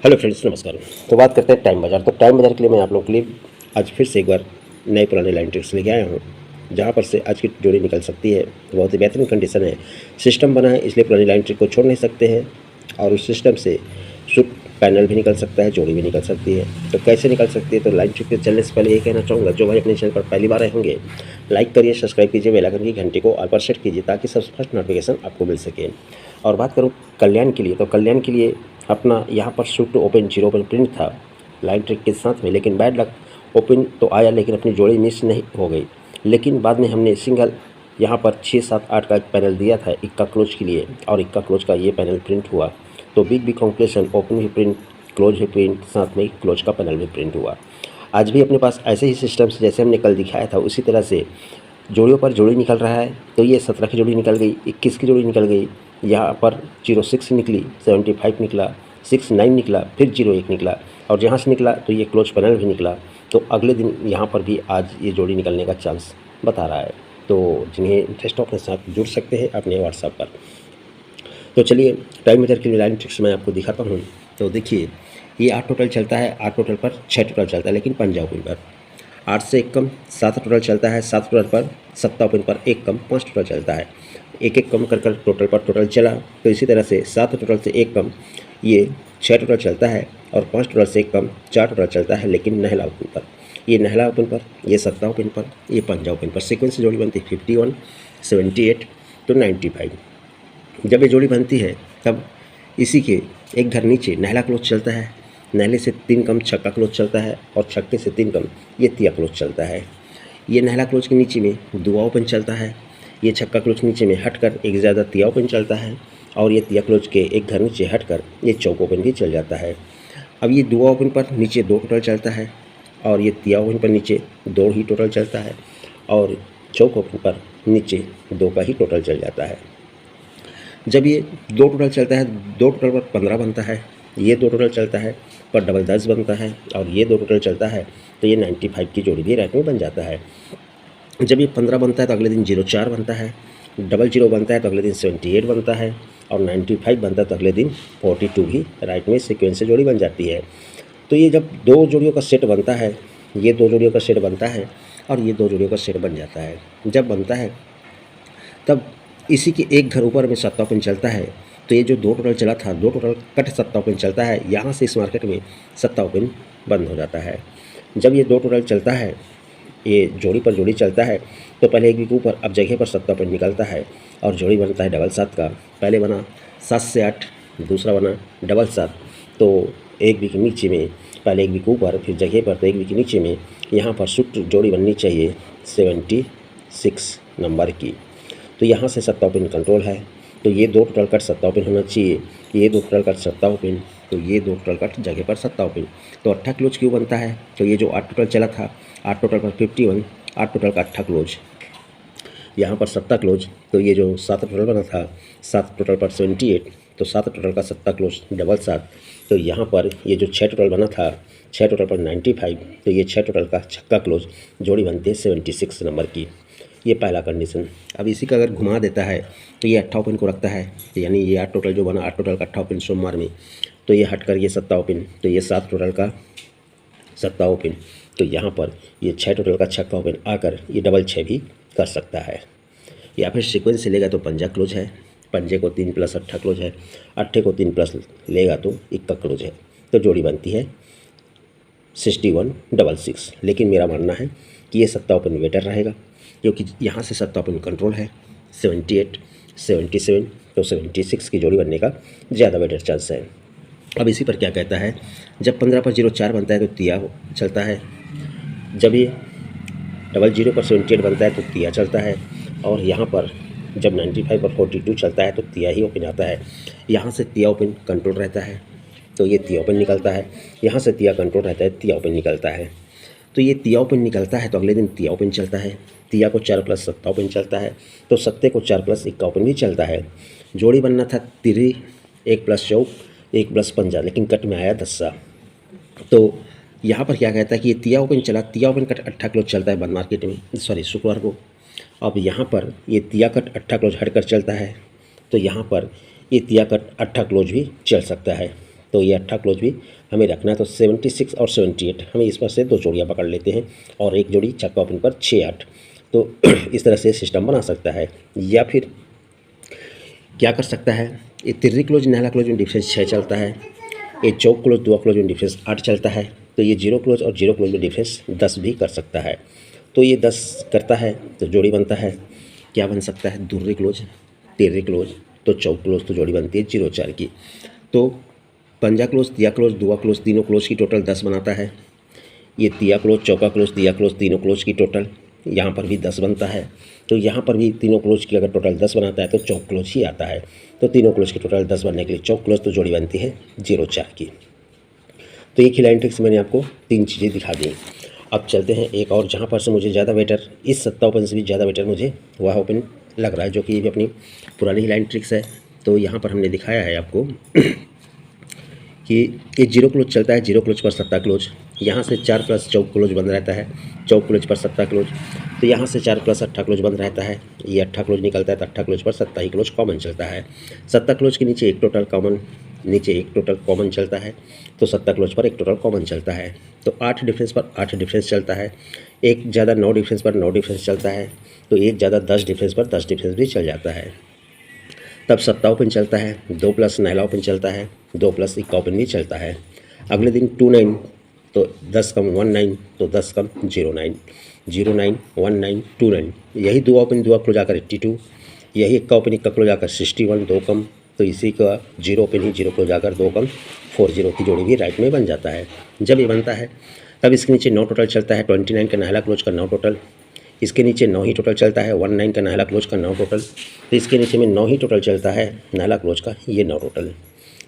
Hello friends, नमस्कार। तो बात करते हैं टाइम बाजार। तो टाइम बाजार के लिए मैं आप लोगों के लिए आज फिर से एक बार नए पुराने लाइन ट्रिक्स लेके आया हूँ, जहाँ पर से आज की जोड़ी निकल सकती है। बहुत ही बेहतरीन कंडीशन है, सिस्टम बना है, इसलिए पुरानी लाइन ट्रिक को छोड़ नहीं सकते हैं। और उस सिस्टम से शुद्ध पैनल भी निकल सकता है, जोड़ी भी निकल सकती है। तो कैसे निकल सकती है, तो लाइन ट्रिक के चलने से पहले ये कहना चाहूँगा, जो भाई अपने चैनल पर पहली बार आए होंगे, लाइक करिए, सब्सक्राइब कीजिए, बेल आइकन की घंटी को ऑल पर सेट कीजिए, ताकि सबसे फर्स्ट नोटिफिकेशन आपको मिल सके। और बात करूँ कल्याण के लिए, तो कल्याण के लिए अपना यहाँ पर shoot to open 0 open print था लाइन ट्रिक के साथ में, लेकिन बैड लक ओपन तो आया, लेकिन अपनी जोड़ी मिस नहीं हो गई। लेकिन बाद में हमने सिंगल यहाँ पर 6, 7, 8 का एक पैनल दिया था इक्का क्लोज के लिए, और इक्का क्लोज का ये पैनल प्रिंट हुआ। तो बिग कॉम्प्लेशन, ओपन भी प्रिंट, क्लोज भी प्रिंट, साथ में क्लोज का पैनल भी प्रिंट हुआ। आज भी अपने पास ऐसे ही सिस्टम से जैसे हमने कल दिखाया था उसी तरह से जोड़ियों पर जोड़ी निकल रहा है। तो ये 17 की जोड़ी निकल गई, 21 की जोड़ी निकल गई, यहाँ पर 06 निकली, 75 निकला, 69 निकला, फिर 01 निकला, और जहाँ से निकला तो ये क्लोज पैनल भी निकला। तो अगले दिन यहाँ पर भी आज ये जोड़ी निकलने का चांस बता रहा है। तो जिन्हें इंटरेस्ट हो अपने साथ जुड़ सकते हैं अपने व्हाट्सएप पर। तो चलिए टाइम मेजर के लिए लाइन ट्रिक्स मैं आपको दिखाता हूँ। तो देखिए, ये 8 टोटल चलता है, 8 टोटल पर 6 टोटल चलता है, लेकिन पंजा ओपन पर 8 से 1 कम 7 टोटल चलता है, 7 टोटल पर 7 ओपन पर 1 कम 5 टोटल चलता है। एक एक कम कर कर टोटल पर टोटल चला। तो इसी तरह से 7 टोटल से 1 कम ये 6 टोटल चलता है, और 5 टोटल से 1 कम 4 टोटल चलता है, लेकिन नहला ओपन पर, ये नहला ओपन पर, ये 7 ओपन पर, ये पंजा ओपन पर। सीक्वेंस से जोड़ी बनती है 51, 78 तो 95। जब ये जोड़ी बनती है तब इसी के एक घर नीचे नहला क्लोज चलता है, नहले से 3 कम छक्का क्लोज चलता है, और छक्के से 3 कम ये तिया क्लोज चलता है। ये नहला क्लोज के नीचे में दुआ ओपन चलता है, ये छक्का क्लोज के नीचे में हटकर एक ज़्यादा तिया ओपन चलता है, और ये तिया क्लोज के एक घर नीचे हटकर ये चौक ओपन भी चल जाता है। अब ये दुआ ओपन पर नीचे 2 टोटल चलता है, और ये तिया ओपन पर नीचे 2 ही टोटल चलता है, और चौक ओपन पर नीचे 2 का ही टोटल चल जाता है। जब ये 2 टोटल चलता है, 2 टोटल पर 15 बनता है, ये 2 टोटल चलता है पर डबल 10 बनता है, और ये 2 टोटल चलता है तो ये 95 की जोड़ी भी राइट में बन जाता है। जब ये 15 बनता है तो अगले दिन 04 बनता है, डबल 0 बनता है तो अगले दिन 78 बनता है, और 95 बनता है तो अगले दिन 42 भी राइट में सीक्वेंस से जोड़ी बन जाती है। तो ये जब 2 जोड़ियों का सेट बनता है, ये 2 जोड़ियों का सेट बनता है, और ये 2 जोड़ियों का सेट बन जाता है। जब बनता है तब इसी के एक घर ऊपर में 7 ओपन चलता है। तो ये जो 2 टोटल चला था, 2 टोटल कट 7 ओपन चलता है, यहाँ से इस मार्केट में 7 ओपन बंद हो जाता है। जब ये 2 टोटल चलता है, ये जोड़ी पर जोड़ी चलता है, तो पहले एक वीक ऊपर, अब जगह पर 7 ओपन निकलता है, और जोड़ी बनता है डबल 7 का। पहले बना 7 से 8, दूसरा बना डबल 7। तो एक वीक नीचे में, पहले एक वीक ऊपर फिर जगह पर, तो एक वीक नीचे में यहाँ पर शुद्ध जोड़ी बननी चाहिए 76 नंबर की। तो यहाँ से 7 ओपन कंट्रोल है, तो ये 2 टोटल कट 7 ओपन होना चाहिए, ये 2 टोटल कट 7 ओपन, तो ये 2 टोटल कट जगह पर 7 ओपन। तो 8 क्लोज क्यों बनता है, तो ये जो 8 टोटल चला था, 8 टोटल पर 51, 8 टोटल का 8 क्लोज, यहाँ पर 7 क्लोज, तो ये जो 7 टोटल बना था, 7 टोटल पर 78, तो 7 टोटल का 7 क्लोज डबल 7। तो यहाँ पर ये जो 6 टोटल बना था, 6 टोटल पर 95, तो ये 6 टोटल का छक्का क्लोज, जोड़ी बनती है 76 नंबर की। ये पहला कंडीशन। अब इसी का अगर घुमा देता है तो ये 8 ओपन को रखता है, यानी ये 8 टोटल जो बना, 8 टोटल का 8 ओपन सोमवार में, तो ये हटकर ये 7 ओपन, तो ये 7 टोटल का 7 ओपन, तो यहाँ पर ये 6 टोटल का छक्का ओपन आकर ये डबल 6 भी कर सकता है। या फिर सीक्वेंस से लेगा तो पंजा क्लोज है, पंजे को 3 प्लस 8 क्लोज है, 8 को 3 प्लस लेगा तो इक्का क्लोज है। तो जोड़ी बनती है 6166। लेकिन मेरा मानना है कि ये 7 ओपन बेटर रहेगा, क्योंकि यहाँ से 7 ओपन कंट्रोल है, 78, 77, तो 76 की जोड़ी बनने का ज़्यादा बेटर चांस है। अब इसी पर क्या कहता है, जब 15 पर 04 बनता है तो तिया चलता है, जब ये डबल 0 पर 78 बनता है तो तिया चलता है, और यहाँ पर जब 95 पर 42 चलता है तो तिया ही ओपन आता है। यहाँ से तिया ओपन कंट्रोल रहता है, तो ये तिया ओपन निकलता है, यहाँ से तिया कंट्रोल रहता है, तिया ओपन निकलता है। तो ये तिया ओपन निकलता है तो अगले दिन तिया ओपन चलता है, तिया को 4 प्लस 7 ओपन चलता है, तो 7 को 4 प्लस 1 ओपन भी चलता है। जोड़ी बनना था तिरी 1 प्लस चौक 1 प्लस पंजा, लेकिन कट में आया 10। तो यहाँ पर क्या कहता है कि ये तिया ओपन चला, तिया ओपन कट 8 क्लोज चलता है बंद मार्केट में, सॉरी शुक्रवार को। अब यहाँ पर ये तिया कट 8 क्लोज हटकर चलता है, तो यहाँ पर ये तिया कट 8 क्लोज भी चल सकता है। तो ये 8 क्लोज भी हमें रखना है। तो 76 और 78 हमें इस पर से 2 जोड़ियाँ पकड़ लेते हैं और एक जोड़ी चक्का ओपन पर 6 8। तो इस तरह से सिस्टम बना सकता है। या फिर क्या कर सकता है, ये तिर्री क्लोज नहला क्लोज में डिफरेंस 6 चलता है, ये चौक क्लोज दुआ क्लोज में डिफरेंस 8 चलता है। तो ये जीरो क्लोज और जीरो क्लोज में डिफरेंस 10 भी कर सकता है। तो ये 10 करता है तो जोड़ी बनता है, क्या बन सकता है, दुर्री क्लोज तिर्री क्लोज, तो चौक क्लोज तो जोड़ी बनती है 0 4 की। तो पंजा क्लोज तिया क्लोज दुआ क्लोज तीनों क्लोज की टोटल 10 बनाता है। ये तिया क्लोज चौका क्लोज तिया क्लोज तीनों क्लोज की टोटल यहाँ पर भी 10 बनता है। तो यहाँ पर भी तीनों क्लोज की अगर टोटल 10 बनाता है तो चौक क्लोज ही आता है। तो तीनों क्लोज की टोटल 10 बनने के लिए चौक क्लोज तो जोड़ी बनती है 0 4 की। तो एक ही लाइन ट्रिक्स मैंने आपको 3 चीज़ें दिखा दी। अब चलते हैं एक और, जहाँ पर से मुझे ज़्यादा बेटर, इस सत्ता ओपन से भी ज़्यादा बेटर मुझे वह ओपन लग रहा है, जो कि ये भी अपनी पुरानी ही लाइन ट्रिक्स है। तो यहाँ पर हमने दिखाया है आपको कि ये 0 क्लोज चलता है, 0 क्लोज पर सत्ता क्लोज, यहाँ से 4 प्लस चौक क्लोज बंद रहता है, चौक क्लोज पर सत्ता क्लोज। तो यहाँ से 4 प्लस 8 क्लोज बंद रहता है, ये 8 क्लोज निकलता है तो 8 क्लोज पर सत्ता ही क्लोज कॉमन चलता है। सत्ता क्लोज के नीचे एक टोटल कॉमन, नीचे एक टोटल कॉमन चलता है, तो सत्ता क्लोज पर एक टोटल कॉमन चलता है। तो 8 डिफरेंस पर 8 डिफरेंस चलता है, एक ज़्यादा 9 डिफरेंस पर 9 डिफरेंस चलता है, तो एक ज़्यादा 10 डिफरेंस पर 10 डिफरेंस भी चल जाता है। तब सत्ता ओपन चलता है, 2 प्लस नहला ओपन चलता है, 2 प्लस इक्का ओपन भी चलता है। अगले दिन 2 9, तो 10 कम 1 9, तो 10 कम 0 9, 0 9 1 9 2 9, यही दुआ ओपन दुआ क्लोज आकर 82, यही इक्का ओपन इक्का क्लोज आकर 61, 2 कम, तो इसी का 0 ओपन ही 0 क्लोज आकर 2 कम 40 की जोड़ी भी राइट में बन जाता है। जब ये बनता है तब इसके नीचे 9 टोटल चलता है, 29 का नहला क्लोज का 9 टोटल, इसके नीचे 9 ही टोटल चलता है, 19 का नहला क्लोज का 9 टोटल, तो इसके नीचे में 9 ही टोटल चलता है नहला क्लोज का, ये 9 टोटल।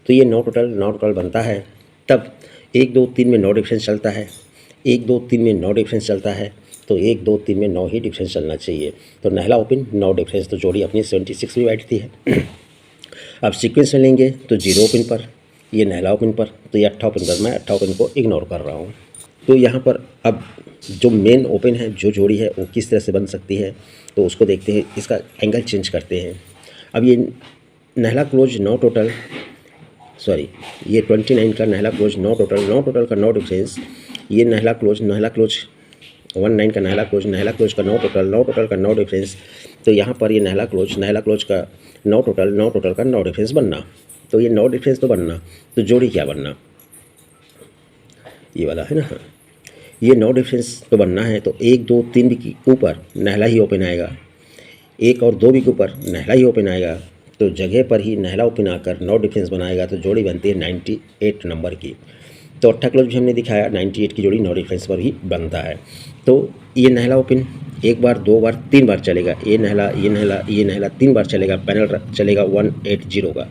तो ये 9 टोटल बनता है। तब 1 2 3 में 9 डिफरेंस चलता है, 1 2 3 में 9 डिफरेंस चलता है, तो 1 2 3 में 9 ही डिफरेंस चलना चाहिए। तो नहला ओपन 9 डिफरेंस, तो जोड़ी अपनी 76 भी बैठती है। अब सीक्वेंस में लेंगे तो 0 ओपन पर, ये नहला ओपन पर, तो ये 8 ओपन पर, मैं 8 ओपन को इग्नोर कर रहा हूँ। तो यहाँ पर अब जो मेन ओपन है, जो जोड़ी है वो किस तरह से बन सकती है, तो उसको देखते हैं। इसका एंगल चेंज करते हैं। अब ये नहला क्लोज 9 टोटल, सॉरी ये 29 का नहला क्लोज 9 टोटल, 9 टोटल का 9 डिफरेंस, ये नहला क्लोज 19 का नहला क्लोज का 9 टोटल, 9 टोटल का 9 डिफरेंस। तो यहाँ पर ये नहला क्लोज का 9 टोटल का 9 डिफरेंस बनना। तो ये 9 डिफरेंस तो बनना, तो जोड़ी क्या बनना, ये वाला है ना, हाँ ये 9 डिफरेंस तो बनना है। तो 1 2 3 के ऊपर नहला ही ओपन आएगा, 1 और 2 के ऊपर नहला ही ओपन आएगा, तो जगह पर ही नहला ओपन आकर 9 डिफरेंस बनाएगा, तो जोड़ी बनती है 98 नंबर की। तो 8 क्लोज भी हमने दिखाया, 98 की जोड़ी 9 डिफरेंस पर ही बनता है। तो ये नहला ओपन 1 बार 2 बार 3 बार चलेगा, ये नहला 3 बार चलेगा, पैनल चलेगा 180 का।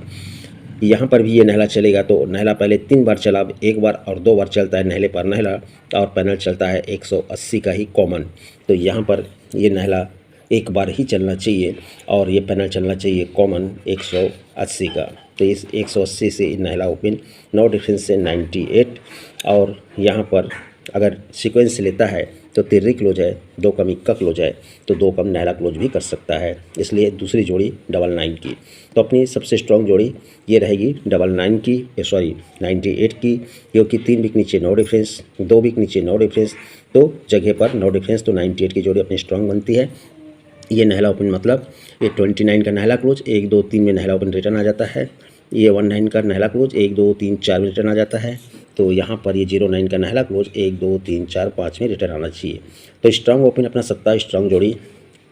यहाँ पर भी ये नहला चलेगा, तो नहला पहले 3 बार चला, 1 बार और 2 बार चलता है नहले पर नहला, और पैनल चलता है 180 का ही कॉमन। तो यहाँ पर ये नहला 1 बार ही चलना चाहिए और ये पैनल चलना चाहिए कॉमन 180 का। तो इस 180 से नहला ओपन 9 डिफरेंस से 98, और यहाँ पर अगर सीक्वेंस लेता है तो तिर्री क्लोज है, 2 कम इक्का क्लोज है, तो 2 कम नहला क्लोज भी कर सकता है, इसलिए दूसरी जोड़ी 99 की। तो अपनी सबसे स्ट्रॉन्ग जोड़ी ये रहेगी 99 की, 98 की, क्योंकि 3 बिक नीचे 9 डिफरेंस, 2 बिक नीचे 9 डिफरेंस, तो जगह पर 9 डिफरेंस, तो 98 की जोड़ी अपनी स्ट्रॉन्ग बनती है। ये नहला ओपन मतलब ये 29 का नहला क्लोज 1 2 3 में नहला ओपन रिटर्न आ जाता है, ये 19 का नहला क्लोज 1 2 3 4 में रिटर्न आ जाता है, तो यहाँ पर ये 09 का नहला क्लोज 1 2 3 4 5 में रिटर्न आना चाहिए। तो स्ट्रॉन्ग ओपन अपना 27 स्ट्रॉन्ग जोड़ी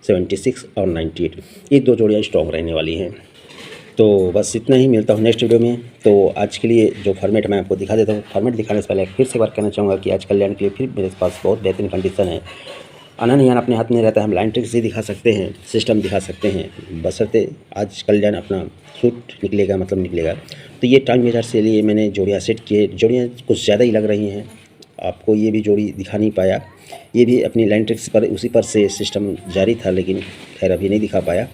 76 और 98, ये 2 जोड़ियाँ स्ट्रॉन्ग रहने वाली हैं। तो बस इतना ही, मिलता हूँ नेक्स्ट वीडियो में। तो आज के लिए जो फॉर्मेट मैं आपको दिखा देता हूँ, फॉर्मेट दिखाने से पहले फिर से बात करना चाहूँगा कि आज कल्याण के लिए फिर मेरे पास बहुत बेहतरीन कंडीशन है। आना नहीं आना अपने हाथ में रहता है, हम लाइन ट्रिक्स ही दिखा सकते हैं, सिस्टम दिखा सकते हैं, बशर्ते आज कल्याण अपना सूट निकलेगा, मतलब निकलेगा। तो ये टाइम मेजर से लिए मैंने जोड़ियाँ सेट किए, जोड़ियाँ कुछ ज़्यादा ही लग रही हैं, आपको ये भी जोड़ी दिखा नहीं पाया, ये भी अपनी लाइन ट्रिक्स पर उसी पर से सिस्टम जारी था, लेकिन खैर अभी नहीं दिखा पाया।